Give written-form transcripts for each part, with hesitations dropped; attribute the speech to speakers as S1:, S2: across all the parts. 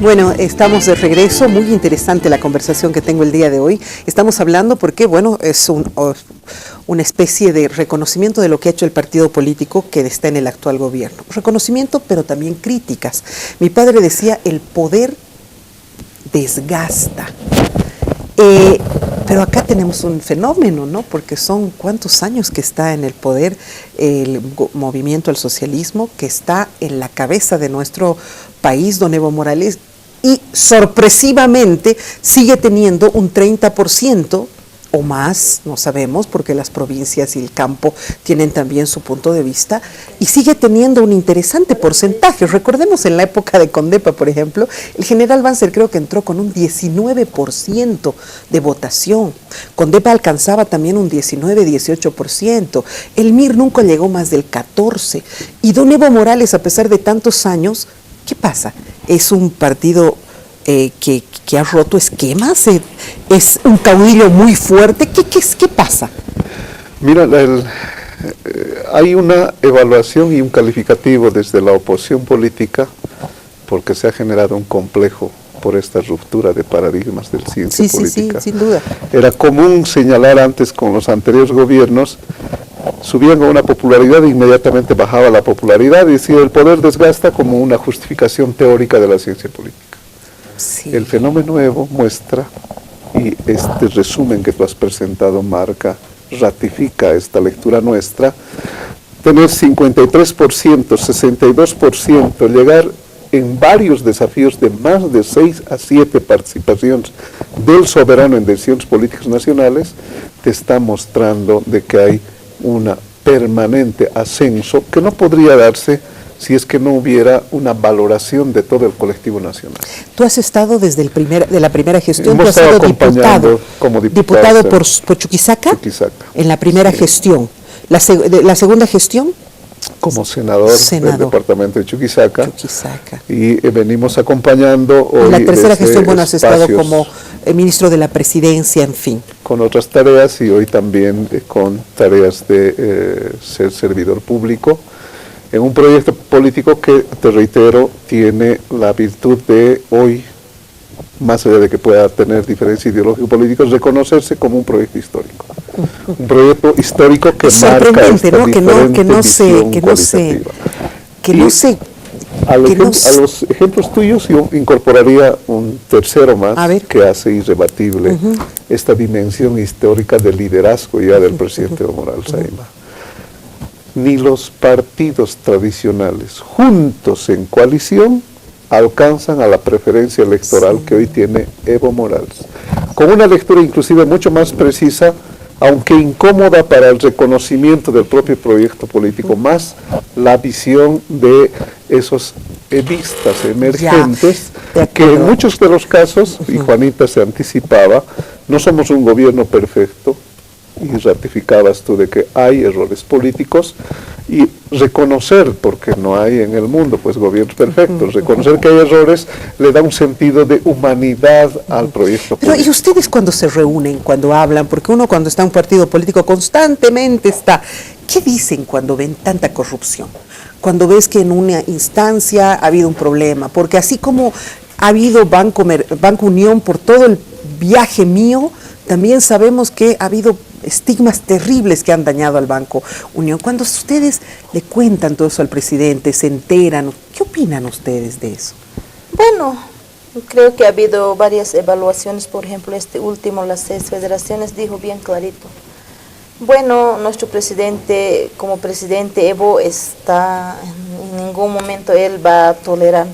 S1: Bueno, estamos de regreso, muy interesante la conversación que tengo el día de hoy. Estamos hablando porque, bueno, es una especie de reconocimiento de lo que ha hecho el partido político que está en el actual gobierno. Reconocimiento, pero también críticas. Mi padre decía, el poder desgasta. Pero acá tenemos un fenómeno, ¿no? Porque son cuántos años que está en el poder el movimiento al socialismo, que está en la cabeza de nuestro país, don Evo Morales, y sorpresivamente sigue teniendo un 30% o más, no sabemos, porque las provincias y el campo tienen también su punto de vista, y sigue teniendo un interesante porcentaje. Recordemos en la época de Condepa, por ejemplo, el general Banzer creo que entró con un 19% de votación. Condepa alcanzaba también un 19-18%. El MIR nunca llegó más del 14%. Y don Evo Morales, a pesar de tantos años, ¿qué pasa? Es un partido que ha roto esquemas, es un caudillo muy fuerte. ¿Qué pasa?
S2: Mira, hay una evaluación y un calificativo desde la oposición política porque se ha generado un complejo por esta ruptura de paradigmas del ciencia política.
S1: Sí, sin duda.
S2: Era común señalar antes con los anteriores gobiernos, subían a una popularidad e inmediatamente bajaba la popularidad y decía el poder desgasta como una justificación teórica de la ciencia política.
S1: Sí.
S2: El fenómeno Evo muestra, y este resumen que tú has presentado marca, ratifica esta lectura nuestra, tener 53%, 62%, llegar en varios desafíos de más de 6 a 7 participaciones del soberano en decisiones políticas nacionales, te está mostrando de que hay un permanente ascenso que no podría darse si es que no hubiera una valoración de todo el colectivo nacional.
S1: Tú has estado desde de la primera gestión,
S2: Hemos
S1: tú has sido diputado,
S2: como diputado
S1: por Chuquisaca,
S2: Chuquisaca,
S1: en la primera gestión. La segunda gestión,
S2: como senador del departamento de Chuquisaca. Y venimos acompañando hoy.
S1: En la tercera gestión, bueno, has estado como ministro de la presidencia, en fin.
S2: Con otras tareas y hoy también con tareas de ser servidor público, en un proyecto político que, te reitero, tiene la virtud de hoy, más allá de que pueda tener diferencias ideológico-políticas, reconocerse como un proyecto histórico. Un proyecto histórico que marca esta diferente visión cualitativa. A los ejemplos tuyos yo incorporaría un tercero más que hace irrebatible esta dimensión histórica del liderazgo ya del presidente Evo Morales Ayma. Ni los partidos tradicionales juntos en coalición alcanzan a la preferencia electoral que hoy tiene Evo Morales, con una lectura inclusive mucho más precisa, aunque incómoda para el reconocimiento del propio proyecto político, más la visión de esos evistas emergentes, que en muchos de los casos, y Juanita se anticipaba, no somos un gobierno perfecto, y ratificabas tú de que hay errores políticos, y reconocer, porque no hay en el mundo pues gobiernos perfectos, reconocer que hay errores le da un sentido de humanidad al proyecto político.
S1: Pero ¿y ustedes cuando se reúnen, cuando hablan? Porque uno cuando está en un partido político constantemente está, ¿qué dicen cuando ven tanta corrupción? Cuando ves que en una instancia ha habido un problema, porque así como ha habido Banco Unión por todo el viaje mío, también sabemos que ha habido estigmas terribles que han dañado al Banco Unión. Cuando ustedes le cuentan todo eso al presidente, se enteran, ¿qué opinan ustedes de eso?
S3: Bueno, creo que ha habido varias evaluaciones, por ejemplo, este último, las 6 federaciones, dijo bien clarito. Bueno, nuestro presidente, como presidente Evo, en ningún momento él va a tolerar.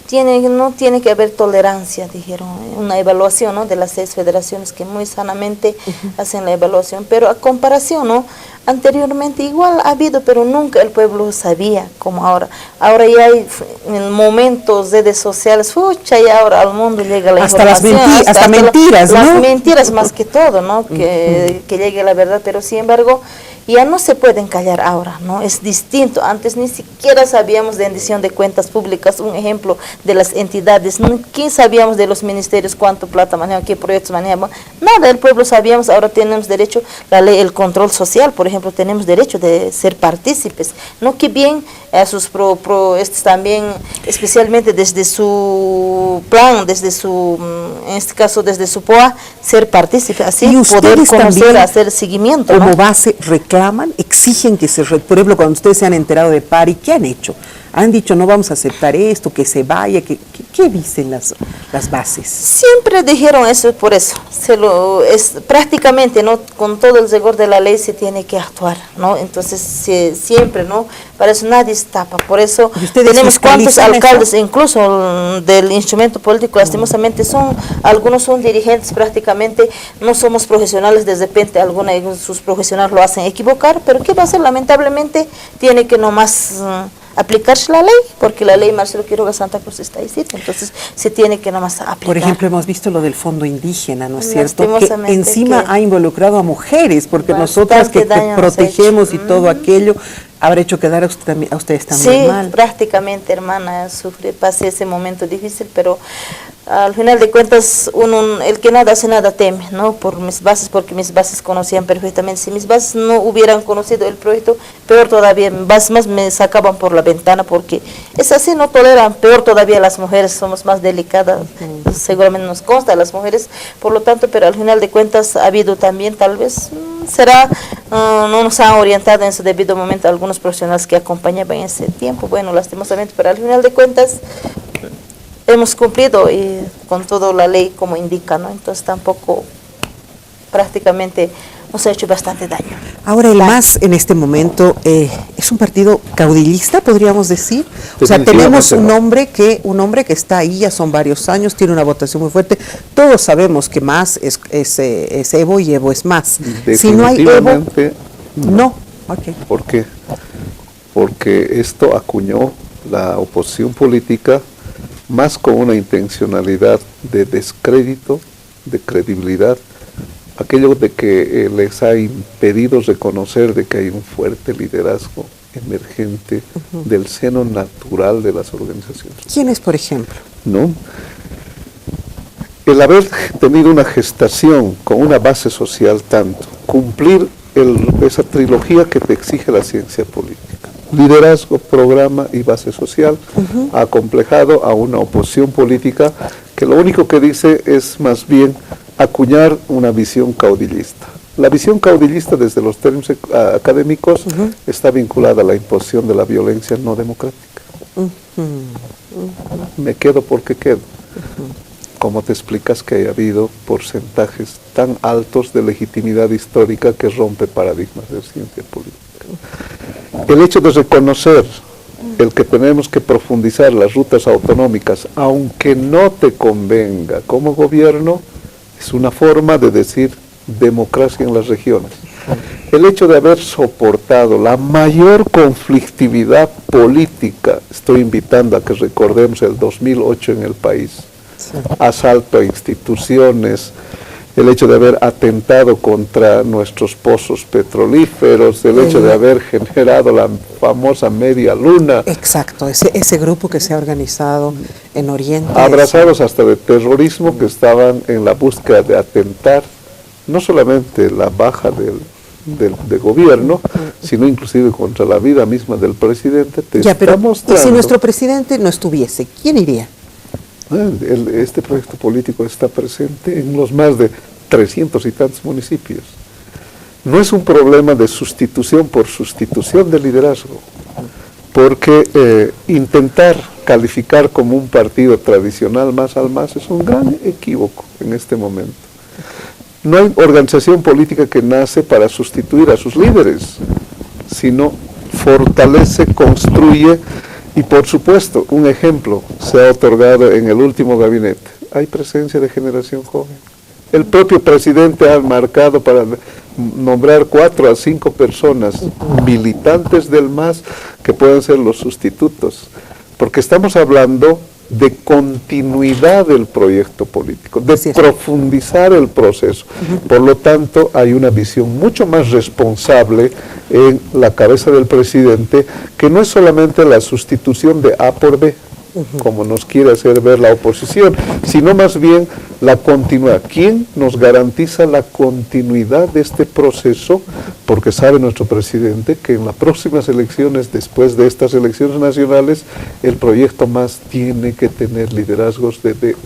S3: No tiene que haber tolerancia, dijeron, una evaluación, ¿no?, de las 6 federaciones que muy sanamente hacen la evaluación, pero a comparación, ¿no?, anteriormente igual ha habido, pero nunca el pueblo sabía como ahora. Ahora ya hay en momentos de redes sociales, y ahora al mundo llega la información.
S1: Hasta mentiras, ¿no?
S3: Las mentiras más que todo, ¿no?, que llegue la verdad, pero sin embargo, ya no se pueden callar ahora, ¿no? Es distinto. Antes ni siquiera sabíamos de rendición de cuentas públicas, un ejemplo de las entidades, ¿quién sabíamos de los ministerios, cuánto plata manejaban, qué proyectos manejaban? Nada, el pueblo sabíamos, ahora tenemos derecho, la ley, el control social, por ejemplo, tenemos derecho de ser partícipes, ¿no? Que bien a sus también, especialmente desde su plan, desde su, en este caso desde su POA, ser partícipe, así poder conocer, hacer seguimiento.
S1: Como
S3: ¿no?
S1: base reclaman, exigen que por ejemplo, cuando ustedes se han enterado de pari, ¿qué han hecho? Han dicho, no vamos a aceptar esto, que se vaya, ¿qué dicen las bases?
S3: Siempre dijeron eso, por eso, prácticamente, ¿no? Con todo el rigor de la ley se tiene que actuar, ¿no? Entonces, siempre, ¿no? Para eso nadie se tapa, por eso tenemos cuantos alcaldes, incluso del instrumento político, lastimosamente algunos son dirigentes prácticamente, no somos profesionales, de repente algunos de sus profesionales lo hacen equivocar, pero ¿qué va a hacer? Lamentablemente tiene que nomás aplicarse la ley, porque la ley Marcelo Quiroga Santa Cruz está ahí, entonces se tiene que nomás aplicar.
S1: Por ejemplo, hemos visto lo del fondo indígena, ¿no es cierto? Que encima ha involucrado a mujeres, porque nosotras que protegemos y todo aquello, habrá hecho quedar a ustedes también mal.
S3: Sí, prácticamente, hermana, pasé ese momento difícil, pero al final de cuentas, el que nada hace nada teme, ¿no? Por mis bases, porque mis bases conocían perfectamente. Si mis bases no hubieran conocido el proyecto, peor todavía, más me sacaban por la ventana, porque es así, no toleran, peor todavía las mujeres, somos más delicadas, seguramente nos consta las mujeres, por lo tanto, pero al final de cuentas ha habido también, tal vez, no nos han orientado en su debido momento algunos profesionales que acompañaban en ese tiempo, bueno, lastimosamente, pero al final de cuentas hemos cumplido con toda la ley como indica, ¿no? Entonces tampoco prácticamente nos ha hecho bastante daño.
S1: Ahora el MAS en este momento es un partido caudillista, podríamos decir. O sea, tenemos un hombre que está ahí, ya son varios años, tiene una votación muy fuerte. Todos sabemos que MAS es Evo y Evo es MAS. Si no hay Evo, no. Okay.
S2: ¿Por qué? Porque esto acuñó la oposición política más con una intencionalidad de descrédito, de credibilidad, aquello de que les ha impedido reconocer de que hay un fuerte liderazgo emergente del seno natural de las organizaciones.
S1: ¿Quiénes, por ejemplo?
S2: ¿No? El haber tenido una gestación con una base social tanto, cumplir esa trilogía que te exige la ciencia política. Liderazgo, programa y base social, ha acomplejado a una oposición política que lo único que dice es más bien acuñar una visión caudillista. La visión caudillista desde los términos académicos está vinculada a la imposición de la violencia no democrática. Me quedo porque quedo. ¿Cómo te explicas que haya habido porcentajes tan altos de legitimidad histórica que rompe paradigmas de ciencia política? El hecho de reconocer el que tenemos que profundizar las rutas autonómicas, aunque no te convenga como gobierno, es una forma de decir democracia en las regiones. El hecho de haber soportado la mayor conflictividad política, estoy invitando a que recordemos el 2008 en el país, asalto a instituciones, el hecho de haber atentado contra nuestros pozos petrolíferos, el hecho de haber generado la famosa media luna.
S1: Exacto, ese grupo que se ha organizado en Oriente.
S2: Abrazados hasta de terrorismo, que estaban en la búsqueda de atentar no solamente la baja del gobierno, sino inclusive contra la vida misma del presidente.
S1: ¿Y si nuestro presidente no estuviese, quién iría?
S2: Este proyecto político está presente en los más de 300 y tantos municipios. No es un problema de sustitución por sustitución de liderazgo, porque intentar calificar como un partido tradicional más al MAS es un gran equívoco en este momento. No hay organización política que nace para sustituir a sus líderes, sino fortalece, construye. Y por supuesto, un ejemplo se ha otorgado en el último gabinete. Hay presencia de generación joven. El propio presidente ha marcado para nombrar 4 a 5 personas militantes del MAS que pueden ser los sustitutos. Porque estamos hablando de continuidad del proyecto político, de profundizar el proceso. Por lo tanto, hay una visión mucho más responsable en la cabeza del presidente, que no es solamente la sustitución de A por B, como nos quiere hacer ver la oposición, sino más bien la continuidad. ¿Quién nos garantiza la continuidad de este proceso? Porque sabe nuestro presidente que en las próximas elecciones, después de estas elecciones nacionales, el proyecto MAS tiene que tener liderazgos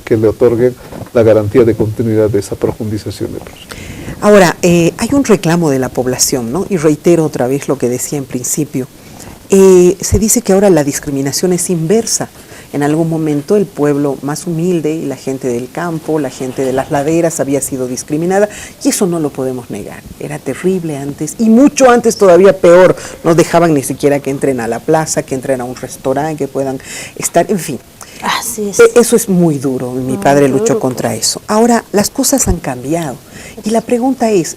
S2: que le otorguen la garantía de continuidad de esa profundización del proceso.
S1: Ahora, hay un reclamo de la población, ¿no? Y reitero otra vez lo que decía en principio. Se dice que ahora la discriminación es inversa. En algún momento el pueblo más humilde y la gente del campo, la gente de las laderas había sido discriminada, y eso no lo podemos negar. Era terrible antes, y mucho antes todavía peor. No dejaban ni siquiera que entren a la plaza, que entren a un restaurante, que puedan estar, en fin.
S3: Así es.
S1: Eso es muy duro, mi padre luchó contra eso. Ahora, las cosas han cambiado, y la pregunta es,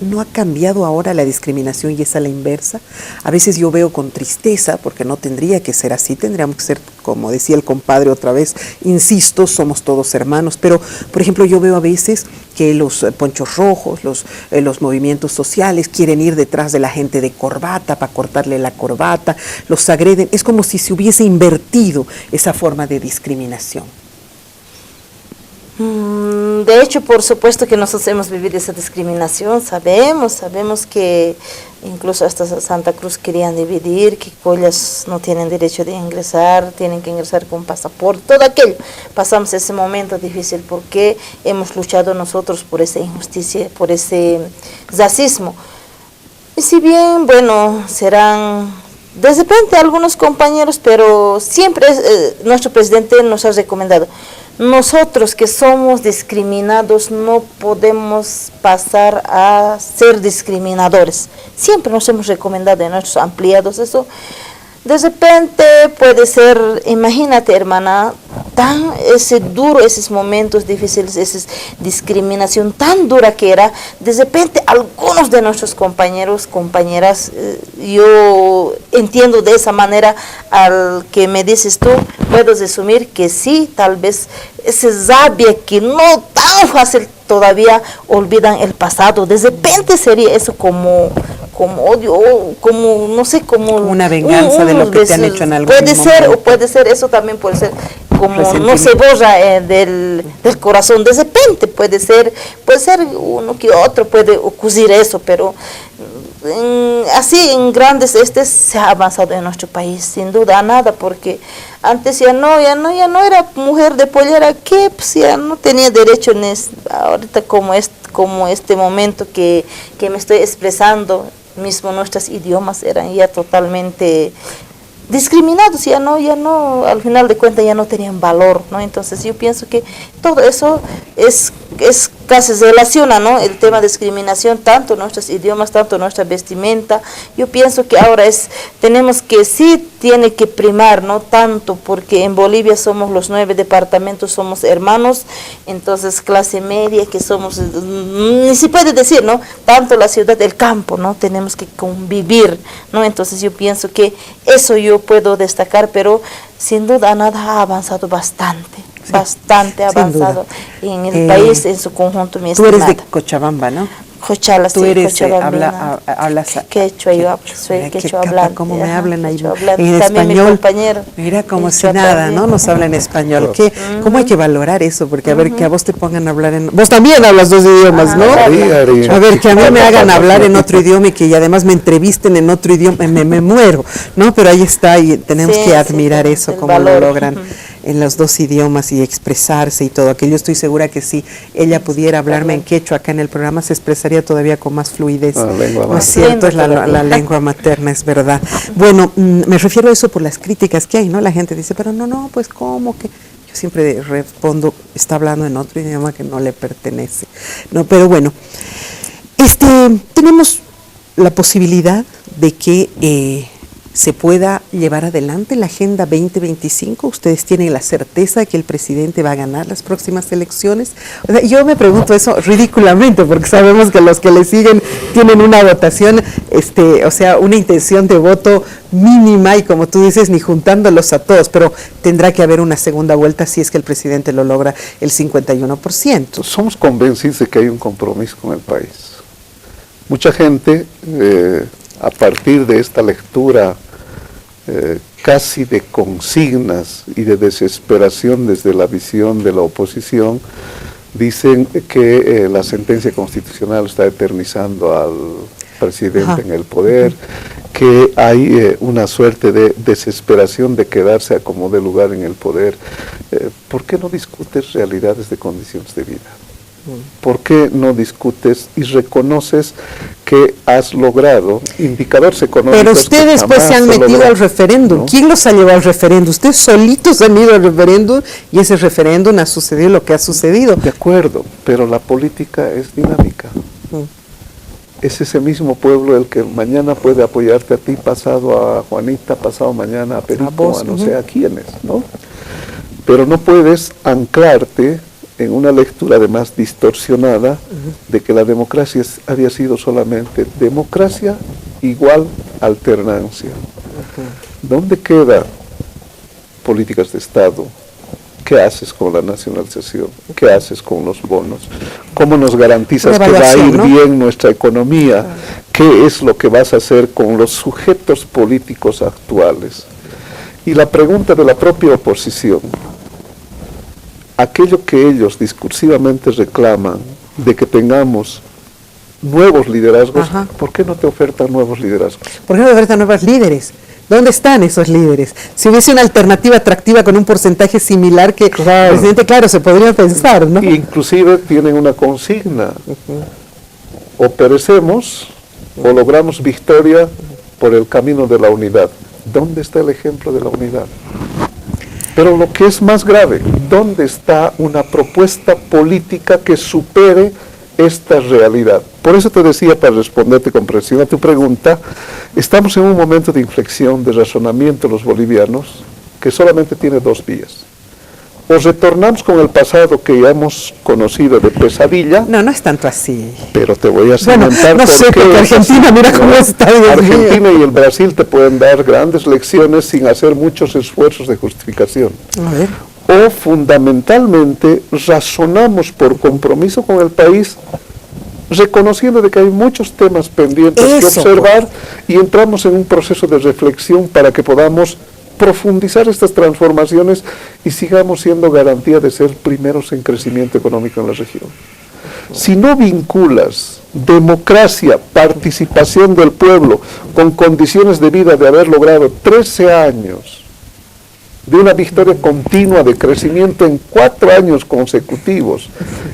S1: ¿no ha cambiado ahora la discriminación y es a la inversa? A veces yo veo con tristeza, porque no tendría que ser así, tendríamos que ser, como decía el compadre otra vez, insisto, somos todos hermanos, pero, por ejemplo, yo veo a veces que los ponchos rojos, los movimientos sociales quieren ir detrás de la gente de corbata para cortarle la corbata, los agreden, es como si se hubiese invertido esa forma de discriminación.
S3: De hecho, por supuesto que nosotros hemos vivido esa discriminación, sabemos que incluso hasta Santa Cruz querían dividir, que collas no tienen derecho de ingresar, tienen que ingresar con pasaporte, todo aquello. Pasamos ese momento difícil porque hemos luchado nosotros por esa injusticia, por ese racismo. Y si bien, bueno, serán de repente algunos compañeros, pero siempre nuestro presidente nos ha recomendado: nosotros que somos discriminados no podemos pasar a ser discriminadores. Siempre nos hemos recomendado a nuestros ampliados eso. De repente puede ser, imagínate, hermana, esos momentos difíciles, esa discriminación tan dura que era. De repente algunos de nuestros compañeros, compañeras, yo entiendo de esa manera al que me dices tú, puedo resumir que sí, tal vez esa rabia que no tan fácil todavía olvidan el pasado. De repente sería eso como odio, como no sé, como
S1: una venganza de lo que te han hecho en algún momento.
S3: Puede ser, o puede ser, eso también puede ser como no se borra del corazón. De repente puede ser uno que otro, puede ocurrir eso, pero así en grandes se ha avanzado en nuestro país, sin duda nada, porque antes ya no era mujer de pollera, que pues ya no tenía derecho ahorita como este momento que me estoy expresando, mismo nuestros idiomas eran ya totalmente discriminados, ya no, al final de cuentas ya no tenían valor, ¿no? Entonces yo pienso que todo eso es casi se relaciona, ¿no? El tema de discriminación, tanto nuestros idiomas, tanto nuestra vestimenta. Yo pienso que ahora tenemos que, sí tiene que primar, ¿no? Tanto porque en Bolivia somos los 9 departamentos, somos hermanos, entonces clase media que somos, ni se puede decir, ¿no? Tanto la ciudad, el campo, ¿no? Tenemos que convivir, ¿no? Entonces yo pienso que eso yo puedo destacar, pero sin duda nada ha avanzado bastante. Sí, bastante avanzado en el país en su conjunto, mi estimada.
S1: Tú eres de Cochabamba, ¿no?
S3: Cochala,
S1: tú eres, hablas
S3: quechua, yo soy quechua hablante.
S1: ¿Cómo me hablan ahí
S3: en español?
S1: Mira, como si nada, ¿no? Nos hablan en español. ¿Cómo hay que valorar eso? Porque a ver, que a vos te pongan a hablar en... Vos también hablas 2 idiomas, ¿no? A ver, que a mí me hagan hablar en otro idioma y que además me entrevisten en otro idioma, me muero, ¿no? Pero ahí está, y tenemos que admirar eso, cómo lo logran en los 2 idiomas y expresarse y todo aquello. Yo estoy segura que si ella pudiera hablarme en quechua acá en el programa, se expresaría todavía con más fluidez. No es cierto, es la lengua materna, es verdad. Bueno, me refiero a eso por las críticas que hay, ¿no? La gente dice, pero no, pues ¿cómo que? Yo siempre respondo, está hablando en otro idioma que no le pertenece. No, pero bueno, tenemos la posibilidad de que se pueda llevar adelante la Agenda 2025. ¿Ustedes tienen la certeza de que el presidente va a ganar las próximas elecciones? O sea, yo me pregunto eso ridículamente, porque sabemos que los que le siguen tienen una votación, o sea, una intención de voto mínima y como tú dices, ni juntándolos a todos, pero tendrá que haber una segunda vuelta si es que el presidente lo logra el 51%.
S2: Somos convencidos de que hay un compromiso con el país. Mucha gente, a partir de esta lectura casi de consignas y de desesperación desde la visión de la oposición, dicen que la sentencia constitucional está eternizando al presidente en el poder, que hay una suerte de desesperación de quedarse a como dé lugar en el poder. ¿Por qué no discutes realidades de condiciones de vida? ¿Por qué no discutes y reconoces que has logrado indicadores económicos?
S1: Pero ustedes pues se han metido al referéndum, ¿no? ¿Quién los ha llevado al referéndum? Ustedes solitos han ido al referéndum y ese referéndum ha sucedido lo que ha sucedido.
S2: De acuerdo, pero la política es dinámica. Es ese mismo pueblo el que mañana puede apoyarte a ti, pasado a Juanita, pasado mañana a Perico, a no sé a quiénes, ¿no? Pero no puedes anclarte en una lectura además distorsionada de que la democracia había sido solamente democracia igual alternancia. ¿Dónde queda políticas de Estado? ¿Qué haces con la nacionalización? ¿Qué haces con los bonos? ¿Cómo nos garantizas que va a ir bien nuestra economía? ¿Qué es lo que vas a hacer con los sujetos políticos actuales? Y la pregunta de la propia oposición, aquello que ellos discursivamente reclaman de que tengamos nuevos liderazgos, ¿por qué no te ofertan nuevos liderazgos?
S1: ¿Por qué no te ofertan nuevos líderes? ¿Dónde están esos líderes? Si hubiese una alternativa atractiva con un porcentaje similar que el presidente, claro, se podría pensar, ¿no?
S2: Inclusive tienen una consigna, o perecemos o logramos victoria por el camino de la unidad. ¿Dónde está el ejemplo de la unidad? Pero lo que es más grave, ¿dónde está una propuesta política que supere esta realidad? Por eso te decía, para responderte con precisión a tu pregunta, estamos en un momento de inflexión, de razonamiento los bolivianos, que solamente tiene dos vías. O retornamos con el pasado que ya hemos conocido de pesadilla.
S1: No, no es tanto así.
S2: Pero te voy a señalar
S1: no sé, porque Argentina, mira cómo está.
S2: Argentina y el Brasil te pueden dar grandes lecciones sin hacer muchos esfuerzos de justificación.
S1: A ver.
S2: O fundamentalmente razonamos por compromiso con el país, reconociendo de que hay muchos temas pendientes que observar y entramos en un proceso de reflexión para que podamos profundizar estas transformaciones y sigamos siendo garantía de ser primeros en crecimiento económico en la región. Si no vinculas democracia, participación del pueblo con condiciones de vida de haber logrado 13 años de una victoria continua de crecimiento en 4 años consecutivos,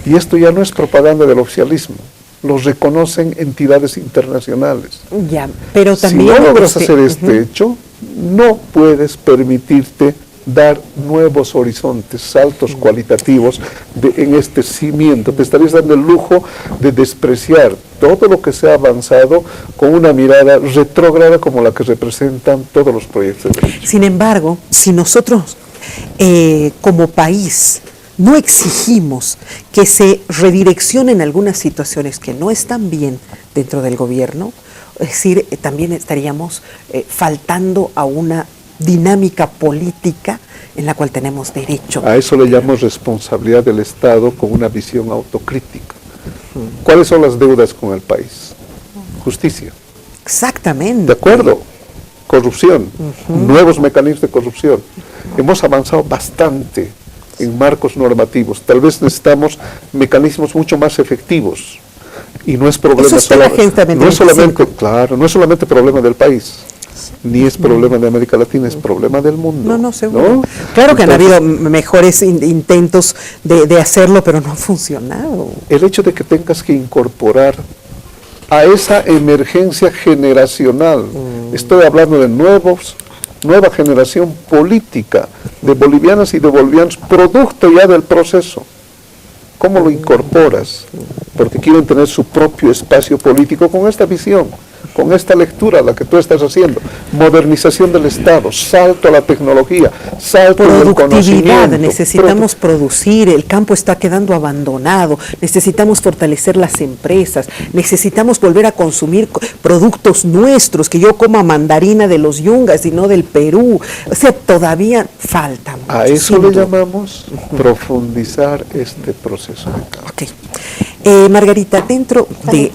S2: y esto ya no es propaganda del oficialismo, los reconocen entidades internacionales.
S1: Ya, pero también
S2: si no logras hacer este hecho, no puedes permitirte dar nuevos horizontes, saltos cualitativos en este cimiento. Te estarías dando el lujo de despreciar todo lo que se ha avanzado con una mirada retrógrada como la que representan todos los proyectos de derecho.
S1: Sin embargo, si nosotros como país no exigimos que se redireccionen algunas situaciones que no están bien dentro del gobierno, es decir, también estaríamos faltando a una dinámica política en la cual tenemos derecho.
S2: A eso le llamo responsabilidad del Estado con una visión autocrítica. ¿Cuáles son las deudas con el país? Justicia.
S1: Exactamente.
S2: De acuerdo. Corrupción. Nuevos mecanismos de corrupción. Hemos avanzado bastante en marcos normativos. Tal vez necesitamos mecanismos mucho más efectivos. Y no es problema no es solamente problema del país, ni es problema de América Latina, es problema del mundo.
S1: No, seguro. ¿No? Claro que han habido mejores intentos de hacerlo, pero no ha funcionado.
S2: El hecho de que tengas que incorporar a esa emergencia generacional, estoy hablando de nueva generación política, de bolivianas y de bolivianos, producto ya del proceso. ¿Cómo lo incorporas? Porque quieren tener su propio espacio político con esta visión. con esta lectura, la que tú estás haciendo, modernización del Estado, salto a la tecnología, salto al conocimiento.
S1: Necesitamos producir, el campo está quedando abandonado, necesitamos fortalecer las empresas, necesitamos volver a consumir productos nuestros, que yo coma mandarina de los yungas y no del Perú. O sea, todavía falta mucho.
S2: A eso le llamamos profundizar este proceso de cambio.
S1: Okay. Margarita, dentro de,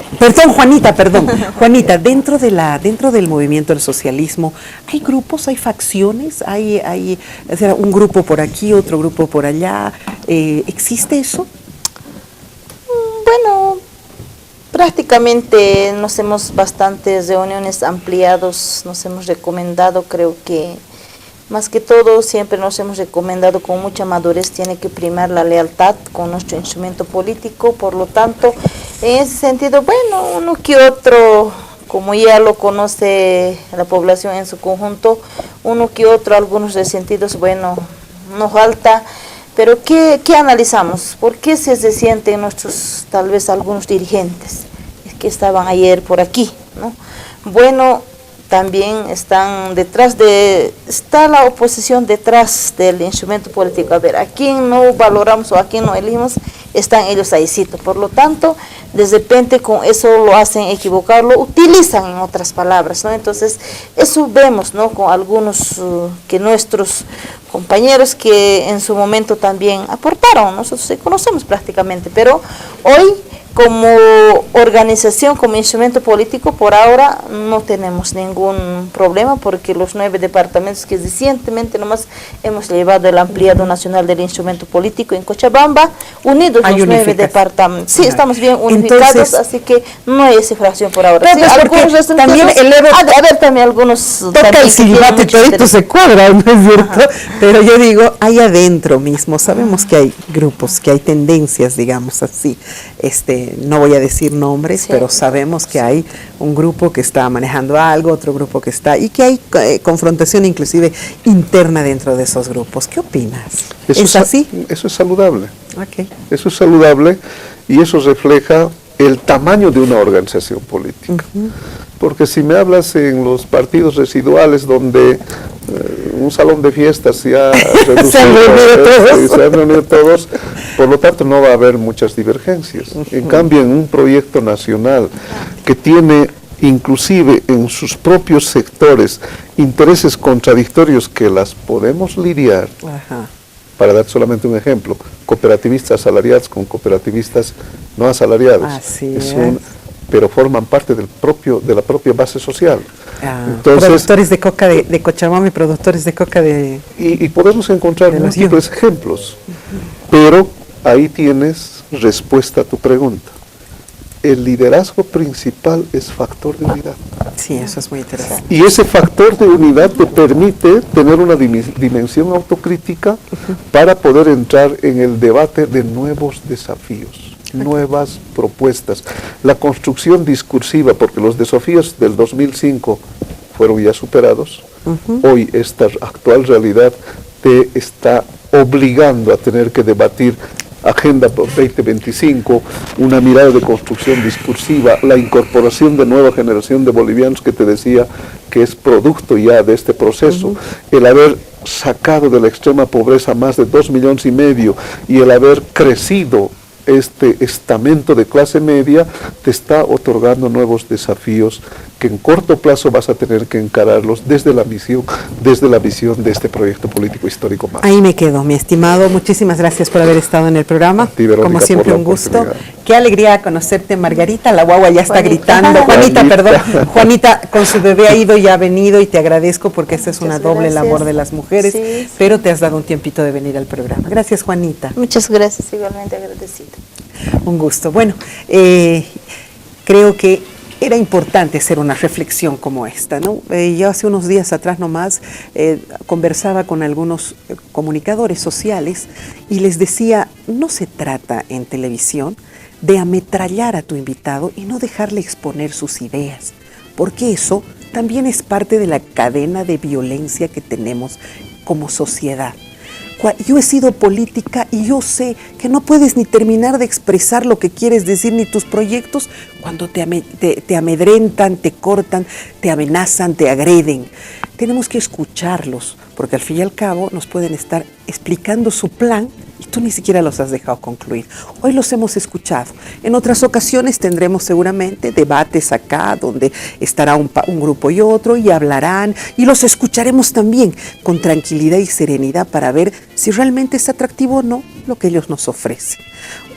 S1: Juanita, dentro del movimiento del socialismo, ¿hay grupos, hay facciones, hay o sea, un grupo por aquí, otro grupo por allá? ¿Existe eso?
S3: Bueno, prácticamente nos hemos bastantes reuniones ampliados, nos hemos recomendado, creo que más que todo siempre nos hemos recomendado con mucha madurez, tiene que primar la lealtad con nuestro instrumento político, por lo tanto, en ese sentido, bueno, uno que otro, como ya lo conoce la población en su conjunto, uno que otro, algunos resentidos, bueno, nos falta, pero ¿qué analizamos? ¿Por qué se resienten nuestros, tal vez algunos dirigentes que estaban ayer por aquí, ¿no? Bueno, también está la oposición detrás del instrumento político. A ver, a quién no valoramos o a quién no elegimos, están ellos ahí. Por lo tanto, de repente con eso lo hacen equivocarlo, utilizan en otras palabras, ¿no? Entonces, eso vemos, ¿no? Con algunos que nuestros compañeros que en su momento también aportaron, nosotros se conocemos prácticamente, pero hoy como organización, como instrumento político, por ahora no tenemos ningún problema porque los 9 departamentos que recientemente nomás hemos llevado el ampliado nacional del instrumento político en Cochabamba, unidos los 9 departamentos. Sí, estamos bien unificados, entonces, así que no hay esa fracción por ahora. Sí, algunos también a ver, también algunos...
S1: Toca el silbato y todito se cuadra, ¿no es cierto? Ajá. Pero yo digo, ahí adentro mismo, sabemos que hay grupos, que hay tendencias, digamos así, no voy a decir nombres, sí, pero sabemos que hay un grupo que está manejando algo, otro grupo que está, y que hay confrontación inclusive interna dentro de esos grupos. ¿Qué opinas? ¿Es así?
S2: Eso es saludable.
S1: Okay.
S2: Eso es saludable y eso refleja el tamaño de una organización política. Porque si me hablas en los partidos residuales donde un salón de fiestas se ha reducido, se han reunido todos, por lo tanto no va a haber muchas divergencias. En cambio, en un proyecto nacional que tiene inclusive en sus propios sectores intereses contradictorios que las podemos lidiar, para dar solamente un ejemplo, cooperativistas asalariados con cooperativistas no asalariados.
S1: Así es.
S2: Pero forman parte de la propia base social.
S1: Entonces, productores de coca de Cochabamba y productores de coca de...
S2: Y podemos encontrar múltiples ejemplos, pero ahí tienes respuesta a tu pregunta. El liderazgo principal es factor de unidad.
S1: Sí, eso es muy interesante.
S2: Y ese factor de unidad te permite tener una dimensión autocrítica para poder entrar en el debate de nuevos desafíos, nuevas propuestas. La construcción discursiva, porque los desafíos del 2005 fueron ya superados, hoy esta actual realidad te está obligando a tener que debatir Agenda 2025, una mirada de construcción discursiva, la incorporación de nueva generación de bolivianos que te decía que es producto ya de este proceso, el haber sacado de la extrema pobreza más de 2,5 millones y el haber crecido este estamento de clase media te está otorgando nuevos desafíos que en corto plazo vas a tener que encararlos desde la visión de este proyecto político histórico más.
S1: Ahí me quedo, mi estimado. Muchísimas gracias por haber estado en el programa.
S2: Ti, Verónica,
S1: como siempre, un gusto. Qué alegría conocerte, Margarita. La guagua ya está gritando. Juanita, con su bebé ha ido y ha venido y te agradezco porque esta es una doble labor de las mujeres, pero te has dado un tiempito de venir al programa. Gracias, Juanita.
S3: Muchas gracias, igualmente agradecida.
S1: Un gusto. Bueno, creo que era importante hacer una reflexión como esta, ¿no? Yo hace unos días atrás nomás conversaba con algunos comunicadores sociales y les decía, no se trata en televisión de ametrallar a tu invitado y no dejarle exponer sus ideas, porque eso también es parte de la cadena de violencia que tenemos como sociedad. Yo he sido política y yo sé que no puedes ni terminar de expresar lo que quieres decir ni tus proyectos cuando te amedrentan, te cortan, te amenazan, te agreden. Tenemos que escucharlos, porque al fin y al cabo nos pueden estar explicando su plan y tú ni siquiera los has dejado concluir. Hoy los hemos escuchado. En otras ocasiones tendremos seguramente debates acá donde estará un grupo y otro y hablarán y los escucharemos también con tranquilidad y serenidad para ver si realmente es atractivo o no lo que ellos nos ofrecen.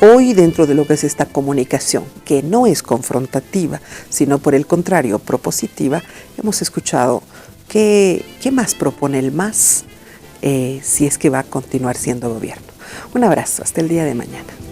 S1: Hoy, dentro de lo que es esta comunicación, que no es confrontativa, sino por el contrario, propositiva, hemos escuchado qué más propone el MAS si es que va a continuar siendo gobierno. Un abrazo, hasta el día de mañana.